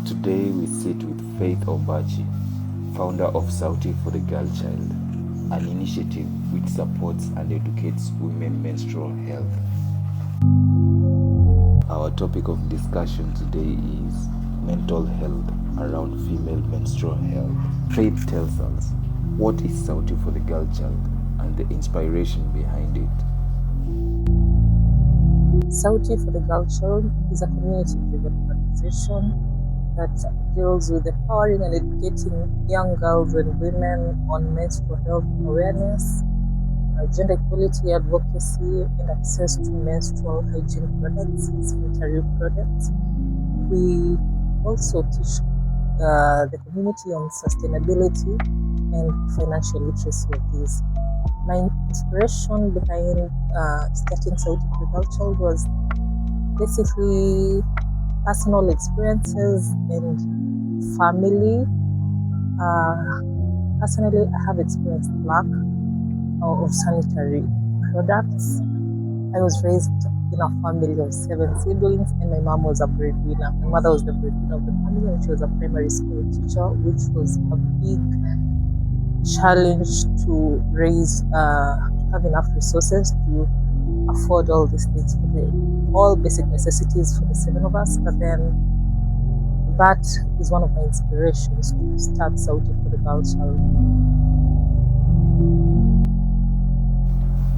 Today we sit with Faith Obachi, founder of Sauti for the Girlchild, an initiative which supports and educates women menstrual health. Our topic of discussion today is mental health around female menstrual health. Faith tells us what is Sauti for the Girlchild and the inspiration behind it. Sauti for the Girlchild is a community-driven organization that deals with empowering and educating young girls and women on menstrual health awareness, gender equality advocacy, and access to menstrual hygiene products, sanitary products. We also teach the community on sustainability and financial literacy of these. My inspiration behind starting Sauti for the Girlchild was basically personal experiences and family. Personally, I have experienced lack of sanitary products. I was raised in a family of 7 siblings, and my mom was a breadwinner. My mother was the breadwinner of the family, and she was a primary school teacher, which was a big challenge to raise, to have enough resources to afford all these things all basic necessities for the 7 of us. But then that is one of my inspirations to start Sauti for the Girlchild.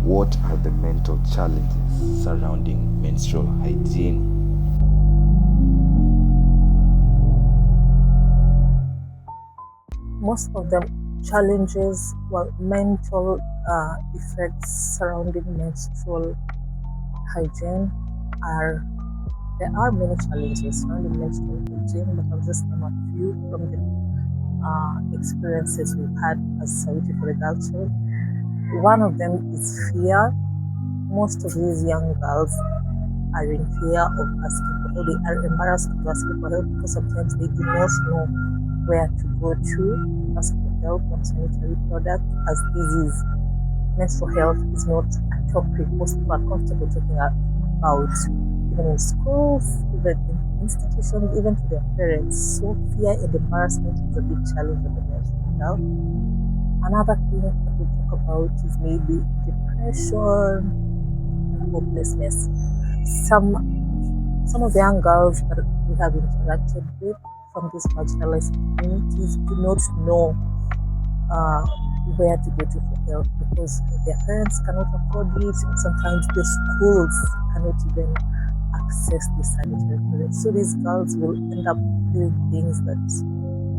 What are the mental challenges surrounding menstrual hygiene? Most of the challenges, mental effects surrounding menstrual hygiene there are many challenges surrounding menstrual hygiene, but I'll just name a few from the experiences we've had as Sauti for the Girlchild. One of them is fear. Most of these young girls are in fear of asking for help. They are embarrassed to ask for help because sometimes they do not know where to go to ask for help on sanitary products, as this is menstrual health is not a topic most people are comfortable talking about, even in schools, even in institutions, even to their parents. So fear and embarrassment is a big challenge of the menstrual health. Another thing that we talk about is maybe depression and hopelessness. Some of the young girls that we have interacted with from these marginalized communities do not know where to go to for help because their parents cannot afford it, and sometimes the schools cannot even access the sanitary products. So these girls will end up doing things that,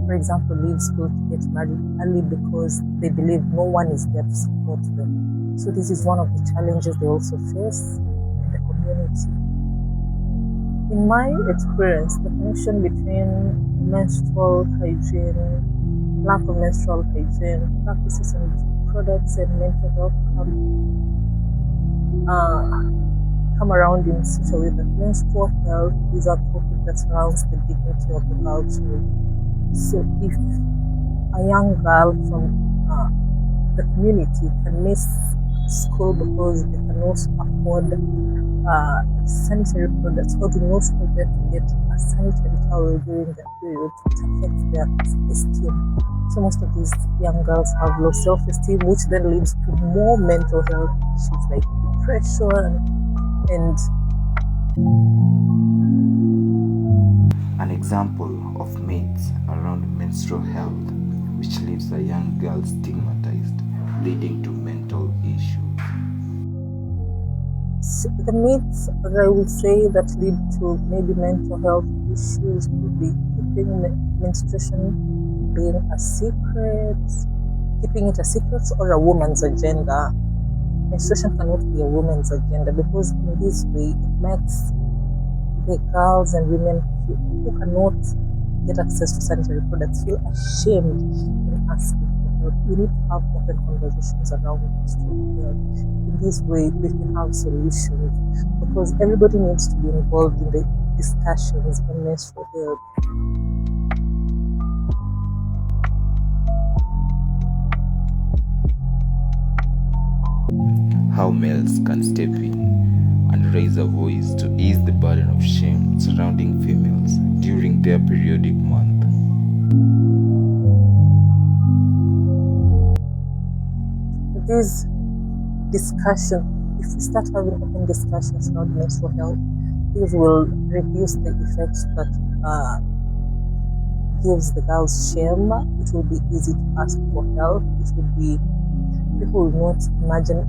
for example, leave school to get married early because they believe no one is there to support them. So this is one of the challenges they also face in the community. In my experience, the connection between menstrual hygiene, lack of menstrual hygiene practices and products, and mental health come around in such a way that menstrual health is a topic that surrounds the dignity of the girlchild. So if a young girl from the community can miss school because they cannot afford sanitary products or do not know where to get a sanitary towel during that period, it affects their esteem. So most of these young girls have low self-esteem, which then leads to more mental health issues like depression and An example of myths around menstrual health which leaves a young girl stigmatized, leading to mental issues. the myths that I would say that lead to maybe mental health issues would be keeping menstruation being a secret, keeping it a secret, or a woman's agenda. Menstruation cannot be a woman's agenda because in this way it makes the girls and women who cannot get access to sanitary products feel ashamed in asking for help. We need to have open conversations around menstrual health. In this way, we can have solutions because everybody needs to be involved in the discussions on menstrual health. How males can step in and raise a voice to ease the burden of shame surrounding females during their periodic month. This discussion, if we start having open discussions around menstrual health, this will reduce the effects that gives the girls shame. It will be easy to ask for help. It will be, people will not imagine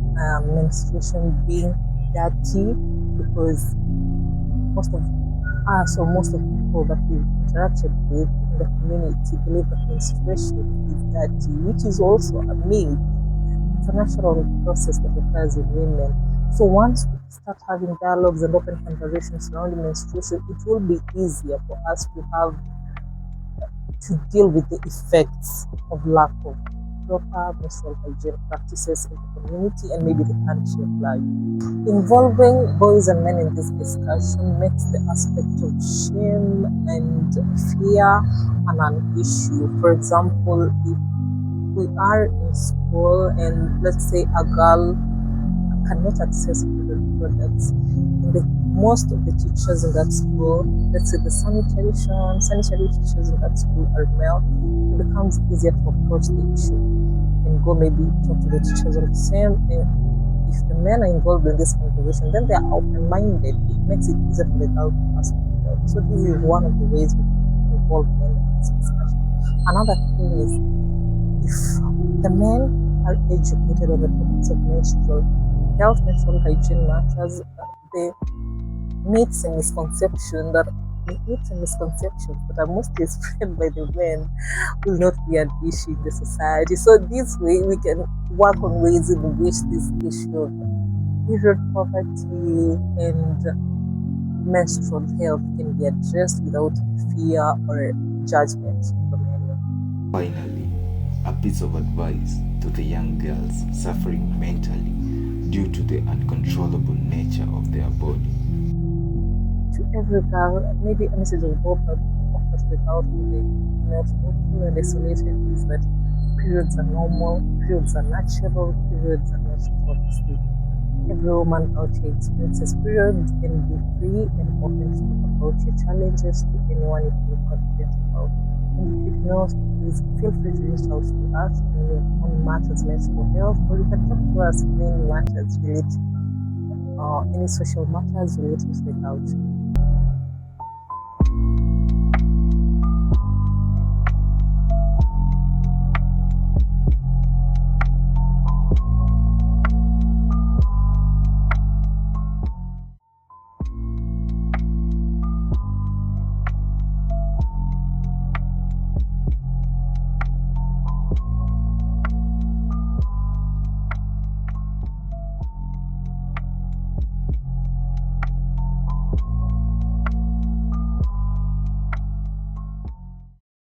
menstruation being dirty, because most of us, or most of the people that we've interacted with in the community, believe that menstruation is dirty, which is also a myth. It's a natural process that occurs in women. So once we start having dialogues and open conversations surrounding menstruation, it will be easier for us to deal with the effects of lack of proper menstrual hygiene practices in the community and maybe the country at large. Involving boys and men in this discussion makes the aspect of shame and fear an issue. For example, if we are in school and let's say a girl cannot access period products, most of the teachers in that school, let's say the sanitary teachers in that school are male, it becomes easier to approach the issue and go maybe talk to the teachers on the same. And if the men are involved in this conversation, then they are open-minded. It makes it easier for the girl to ask for help. So this is one of the ways we can involve men in this discussion. Another thing is, if the men are educated on the topics of menstrual health, menstrual hygiene matters, they myths and misconceptions that are mostly spread by the men will not be an issue in the society. So this way we can work on ways in which this issue of period poverty and menstrual health can be addressed without fear or judgment from anyone. Finally, a piece of advice to the young girls suffering mentally due to the uncontrollable nature of their body. To every girl, maybe a message of hope to the girl who feel isolated is that periods are normal, periods are natural, periods are not toxic. Every woman out here experiences periods, and be free and open to talk about your challenges to anyone you feel confident about. And if you know, please feel free to reach out to us on matters menstrual health, or you can talk to us in any matters related, any social matters related to the culture.